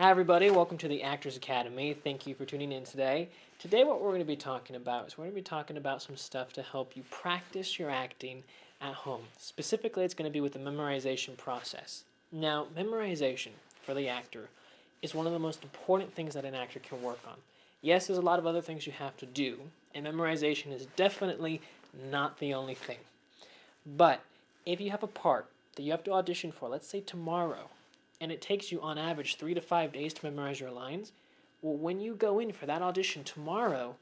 Hi everybody, welcome to the Actors Academy. Thank you for tuning in today. Today what we're going to be talking about is we're going to be talking about some stuff to help you practice your acting at home. Specifically, it's going to be with the memorization process. Now, memorization for the actor is one of the most important things that an actor can work on. Yes, there's a lot of other things you have to do, and memorization is definitely not the only thing. But if you have a part that you have to audition for, let's say tomorrow, and it takes you on average 3 to 5 days to memorize your lines, well, when you go in for that audition tomorrow,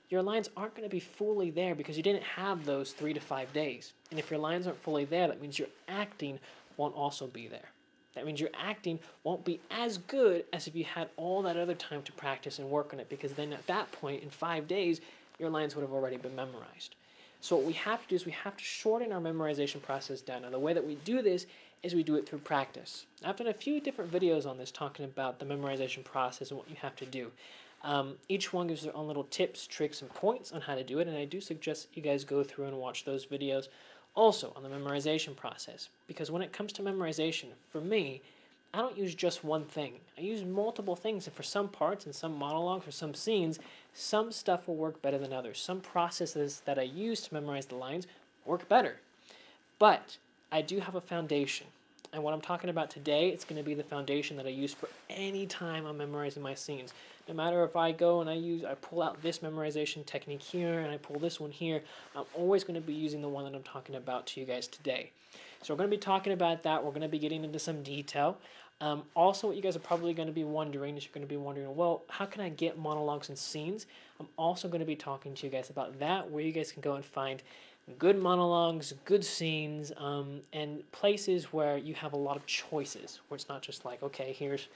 your lines aren't going to be fully there because you didn't have those 3 to 5 days. And if your lines aren't fully there, that means your acting won't also be there. That means your acting won't be as good as if you had all that other time to practice and work on it, because then at that point, in 5 days, your lines would have already been memorized. So what we have to do is we have to shorten our memorization process down. And the way that we do this is we do it through practice. I've done a few different videos on this talking about the memorization process and what you have to do. Each one gives their own little tips, tricks, and points on how to do it, and I do suggest you guys go through and watch those videos also on the memorization process. Because when it comes to memorization, for me, I don't use just one thing. I use multiple things, and for some parts and some monologues or some scenes, some stuff will work better than others. Some processes that I use to memorize the lines work better. But I do have a foundation. And what I'm talking about today, it's going to be the foundation that I use for any time I'm memorizing my scenes. No matter if I go and I pull out this memorization technique here and I pull this one here, I'm always going to be using the one that I'm talking about to you guys today. So we're going to be talking about that. We're going to be getting into some detail. Also, what you guys are probably going to be wondering is you're going to be wondering, well, how can I get monologues and scenes? I'm also going to be talking to you guys about that, where you guys can go and find good monologues, good scenes, and places where you have a lot of choices, where it's not just like, okay, here's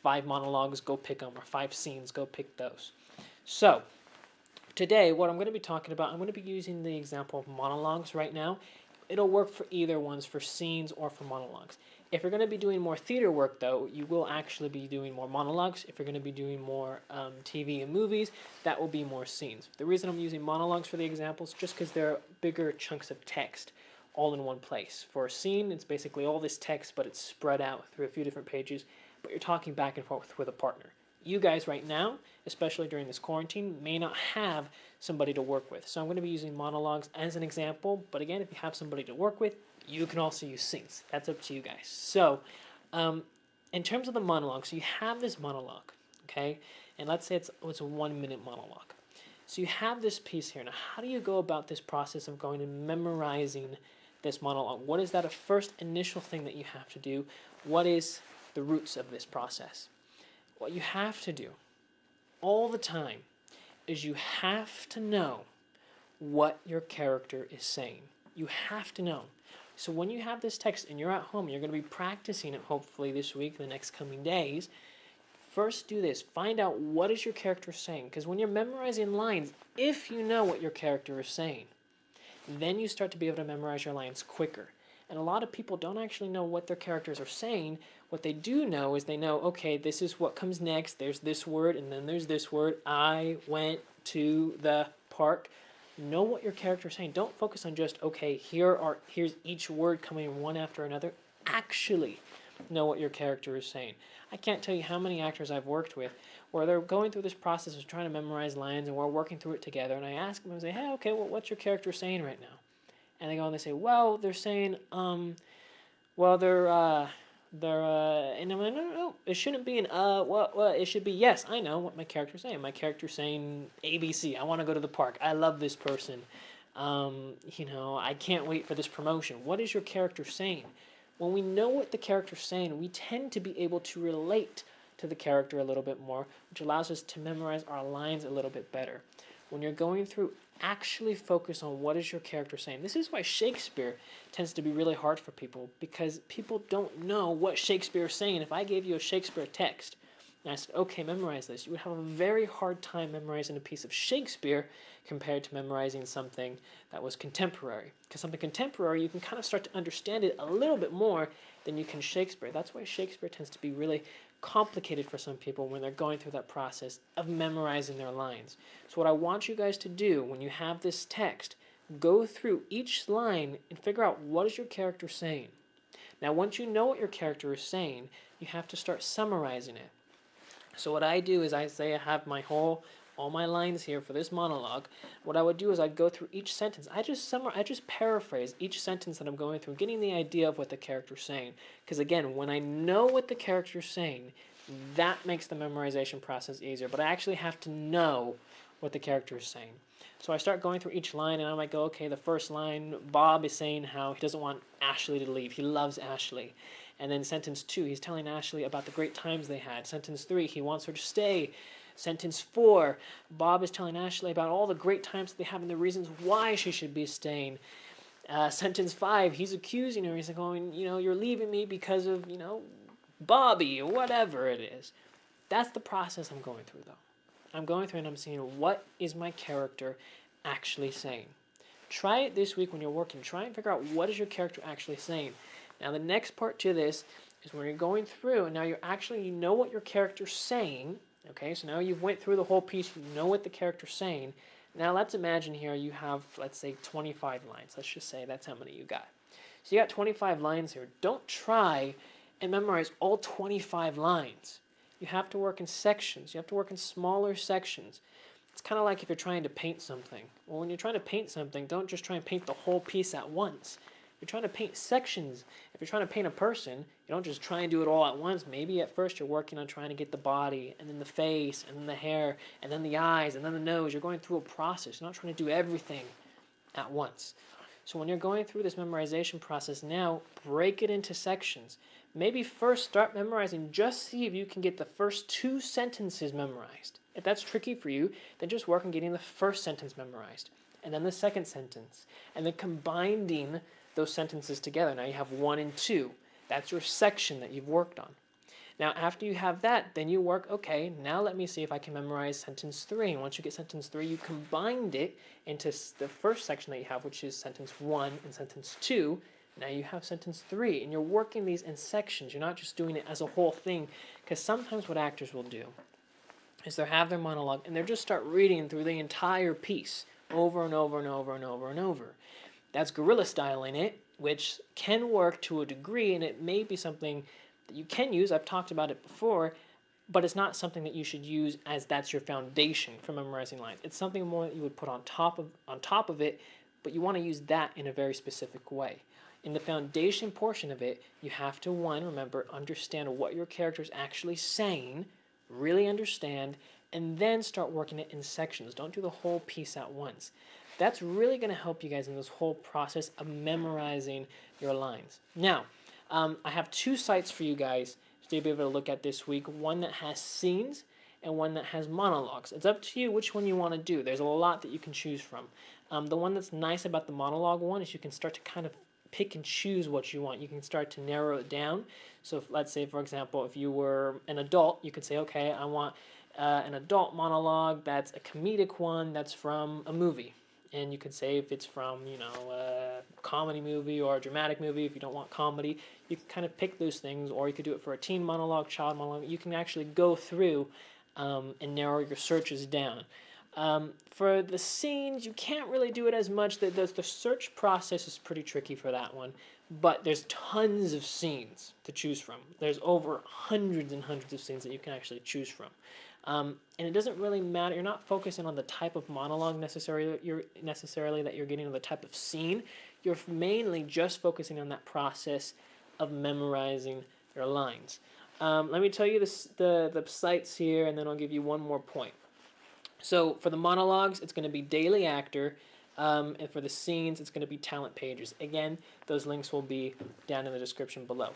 5 monologues, go pick them, or 5 scenes, go pick those. So, today, what I'm going to be talking about, I'm going to be using the example of monologues right now. It'll work for either ones, for scenes or for monologues. If you're going to be doing more theater work, though, you will actually be doing more monologues. If you're going to be doing more TV and movies, that will be more scenes. The reason I'm using monologues for the examples is just because they're bigger chunks of text all in one place. For a scene, it's basically all this text, but it's spread out through a few different pages, but you're talking back and forth with a partner. You guys right now, especially during this quarantine, may not have somebody to work with. So I'm going to be using monologues as an example, but again, if you have somebody to work with, you can also use scenes. That's up to you guys. So in terms of the monologue, so you have this monologue, okay? And let's say it's a 1-minute monologue. So you have this piece here. Now, how do you go about this process of going and memorizing this monologue? What is that a first initial thing that you have to do? What is the roots of this process? What you have to do all the time is you have to know what your character is saying. You have to know. So when you have this text and you're at home, you're going to be practicing it hopefully this week, the next coming days. First do this. Find out what is your character saying. Because when you're memorizing lines, if you know what your character is saying, then you start to be able to memorize your lines quicker. And a lot of people don't actually know what their characters are saying. What they do know is they know, okay, this is what comes next. There's this word, and then there's this word. I went to the park. Know what your character is saying. Don't focus on just, okay, here's each word coming one after another. Actually know what your character is saying. I can't tell you how many actors I've worked with where they're going through this process of trying to memorize lines, and we're working through it together, and I ask them, I say, hey, okay, well, what's your character saying right now? And they go and they say, well, they're saying, well, and I'm like, no, it shouldn't be an, well, it should be, yes, I know what my character's saying. My character's saying ABC. I want to go to the park. I love this person. I can't wait for this promotion. What is your character saying? When we know what the character's saying, we tend to be able to relate to the character a little bit more, which allows us to memorize our lines a little bit better. When you're going through, actually focus on what is your character saying. This is why Shakespeare tends to be really hard for people, because people don't know what Shakespeare is saying. If I gave you a Shakespeare text and I said, okay, memorize this, you would have a very hard time memorizing a piece of Shakespeare compared to memorizing something that was contemporary. Because something contemporary, you can kind of start to understand it a little bit more than you can Shakespeare. That's why Shakespeare tends to be really complicated for some people when they're going through that process of memorizing their lines. So what I want you guys to do when you have this text, go through each line and figure out what is your character saying. Now, once you know what your character is saying, you have to start summarizing it. So what I do is I say I have all my lines here for this monologue. What I would do is I'd go through each sentence. I just paraphrase each sentence that I'm going through, getting the idea of what the character's saying. Because again, when I know what the character's saying, that makes the memorization process easier. But I actually have to know what the character is saying. So I start going through each line, and I might go, okay, the first line, Bob is saying how he doesn't want Ashley to leave. He loves Ashley. And then sentence 2, he's telling Ashley about the great times they had. Sentence 3, he wants her to stay. Sentence 4, Bob is telling Ashley about all the great times that they have and the reasons why she should be staying. Sentence 5, he's accusing her. He's going, you're leaving me because of, Bobby or whatever it is. That's the process I'm going through, though. I'm going through and I'm seeing what is my character actually saying. Try it this week when you're working. Try and figure out what is your character actually saying. Now the next part to this is when you're going through and now you know what your character's saying. Okay, so now you've went through the whole piece, you know what the character's saying. Now let's imagine here you have, let's say, 25 lines. Let's just say that's how many you got. So you got 25 lines here. Don't try and memorize all 25 lines. You have to work in sections. You have to work in smaller sections. It's kind of like if you're trying to paint something. Well, when you're trying to paint something, don't just try and paint the whole piece at once. You're trying to paint sections. If you're trying to paint a person, you don't just try and do it all at once. Maybe at first you're working on trying to get the body, and then the face, and then the hair, and then the eyes, and then the nose. You're going through a process. You're not trying to do everything at once. So when you're going through this memorization process now, break it into sections. Maybe first start memorizing, just see if you can get the first 2 sentences memorized. If that's tricky for you, then just work on getting the first sentence memorized, and then the second sentence, and then combining those sentences together. Now you have 1 and 2. That's your section that you've worked on. Now after you have that, then you work, okay, now let me see if I can memorize sentence 3. And once you get sentence 3, you combined it into the first section that you have, which is sentence 1 and sentence 2. Now you have sentence 3, and you're working these in sections. You're not just doing it as a whole thing, because sometimes what actors will do is they'll have their monologue, and they'll just start reading through the entire piece over and over and over and over and over. That's guerrilla styling it, which can work to a degree, and it may be something that you can use. I've talked about it before, but it's not something that you should use as that's your foundation for memorizing lines. It's something more that you would put on top of it, but you want to use that in a very specific way. In the foundation portion of it, you have to, one, remember, understand what your character is actually saying, really understand, and then start working it in sections. Don't do the whole piece at once. That's really going to help you guys in this whole process of memorizing your lines. Now, I have 2 sites for you guys to be able to look at this week. One that has scenes and one that has monologues. It's up to you which one you want to do. There's a lot that you can choose from. The one that's nice about the monologue one is you can start to kind of pick and choose what you want. You can start to narrow it down. So let's say, for example, if you were an adult, you could say, okay, I want an adult monologue that's a comedic one that's from a movie. And you could say if it's from, a comedy movie or a dramatic movie. If you don't want comedy, you can kind of pick those things, or you could do it for a teen monologue, child monologue. You can actually go through and narrow your searches down. For the scenes, you can't really do it as much. The search process is pretty tricky for that one, but there's tons of scenes to choose from. There's over hundreds and hundreds of scenes that you can actually choose from. And it doesn't really matter. You're not focusing on the type of monologue necessarily that you're getting, or the type of scene. You're mainly just focusing on that process of memorizing your lines. Let me tell you the sites here, and then I'll give you one more point. So for the monologues, it's going to be Daily Actor, and for the scenes, it's going to be Talent Pages. Again, those links will be down in the description below.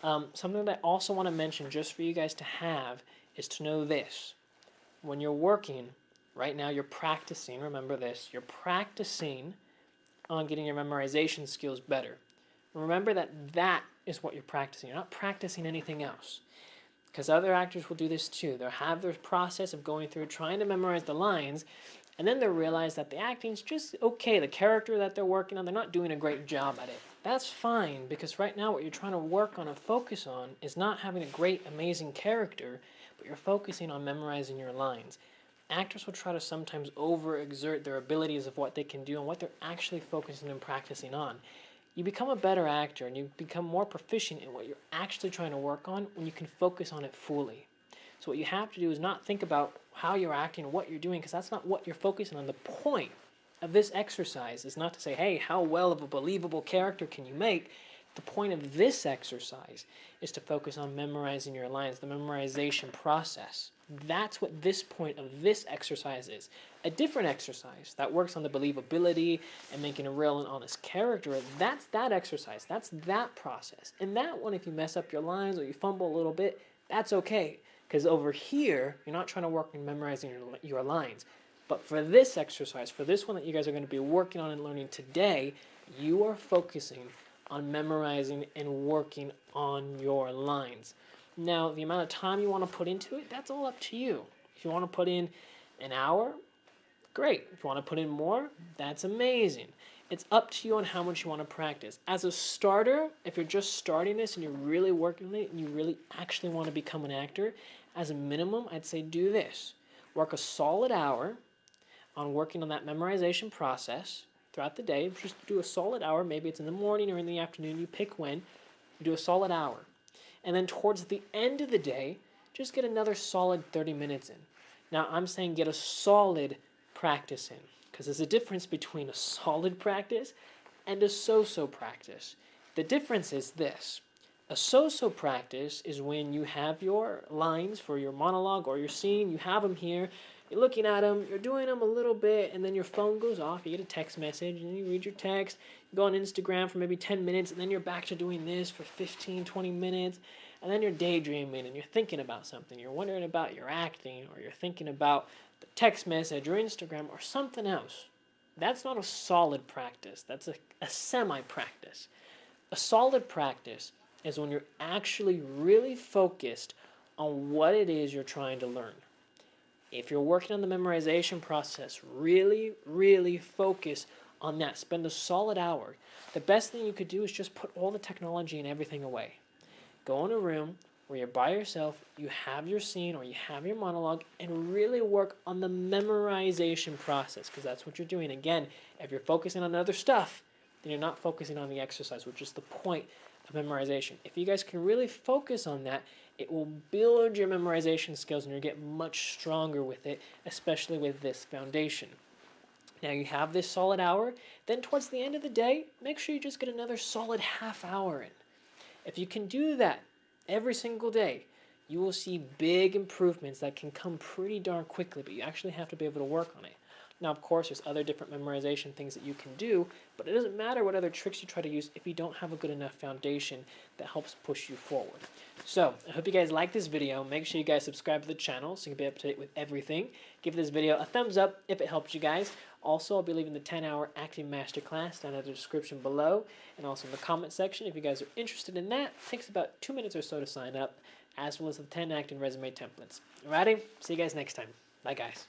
Something that I also want to mention just for you guys to have is to know this. When you're working, right now you're practicing, remember this, you're practicing on getting your memorization skills better. Remember that is what you're practicing. You're not practicing anything else. Because other actors will do this too. They'll have their process of going through trying to memorize the lines, and then they'll realize that the acting's just okay. The character that they're working on, they're not doing a great job at it. That's fine, because right now what you're trying to work on and focus on is not having a great, amazing character, but you're focusing on memorizing your lines. Actors will try to sometimes overexert their abilities of what they can do and what they're actually focusing and practicing on. You become a better actor, and you become more proficient in what you're actually trying to work on when you can focus on it fully. So what you have to do is not think about how you're acting, what you're doing, because that's not what you're focusing on. The point of this exercise is not to say, hey, how well of a believable character can you make? The point of this exercise is to focus on memorizing your lines, the memorization process. That's what this point of this exercise is. A different exercise that works on the believability and making a real and honest character, that's that exercise. That's that process. And that one, if you mess up your lines or you fumble a little bit, that's okay. Because over here, you're not trying to work on memorizing your lines. But for this exercise, for this one that you guys are going to be working on and learning today, you are focusing on memorizing and working on your lines. Now, the amount of time you want to put into it, that's all up to you. If you want to put in an hour, great. If you want to put in more, that's amazing. It's up to you on how much you want to practice. As a starter, if you're just starting this and you're really working on it and you really actually want to become an actor, as a minimum, I'd say do this. Work a solid hour on working on that memorization process throughout the day. Just do a solid hour. Maybe it's in the morning or in the afternoon. You pick when. Do a solid hour. And then towards the end of the day, just get another solid 30 minutes in. Now, I'm saying get a solid practice in, because there's a difference between a solid practice and a so-so practice. The difference is this. A so-so practice is when you have your lines for your monologue or your scene, you have them here, you're looking at them, you're doing them a little bit, and then your phone goes off, you get a text message, and then you read your text, you go on Instagram for maybe 10 minutes, and then you're back to doing this for 15, 20 minutes, and then you're daydreaming, and you're thinking about something, you're wondering about your acting, or you're thinking about the text message or Instagram or something else. That's not a solid practice, that's a semi-practice. A solid practice is when you're actually really focused on what it is you're trying to learn. If you're working on the memorization process, really, really focus on that. Spend a solid hour. The best thing you could do is just put all the technology and everything away. Go in a room where you're by yourself, you have your scene or you have your monologue, and really work on the memorization process, because that's what you're doing. Again, if you're focusing on other stuff, then you're not focusing on the exercise, which is the point of memorization. If you guys can really focus on that, it will build your memorization skills and you'll get much stronger with it, especially with this foundation. Now you have this solid hour, then towards the end of the day, make sure you just get another solid half hour in. If you can do that every single day, you will see big improvements that can come pretty darn quickly, but you actually have to be able to work on it. Now, of course, there's other different memorization things that you can do, but it doesn't matter what other tricks you try to use if you don't have a good enough foundation that helps push you forward. So, I hope you guys like this video. Make sure you guys subscribe to the channel so you can be up to date with everything. Give this video a thumbs up if it helps you guys. Also, I'll be leaving the 10-hour acting masterclass down in the description below and also in the comment section if you guys are interested in that. It takes about 2 minutes or so to sign up, as well as the 10 acting resume templates. Alrighty, see you guys next time. Bye, guys.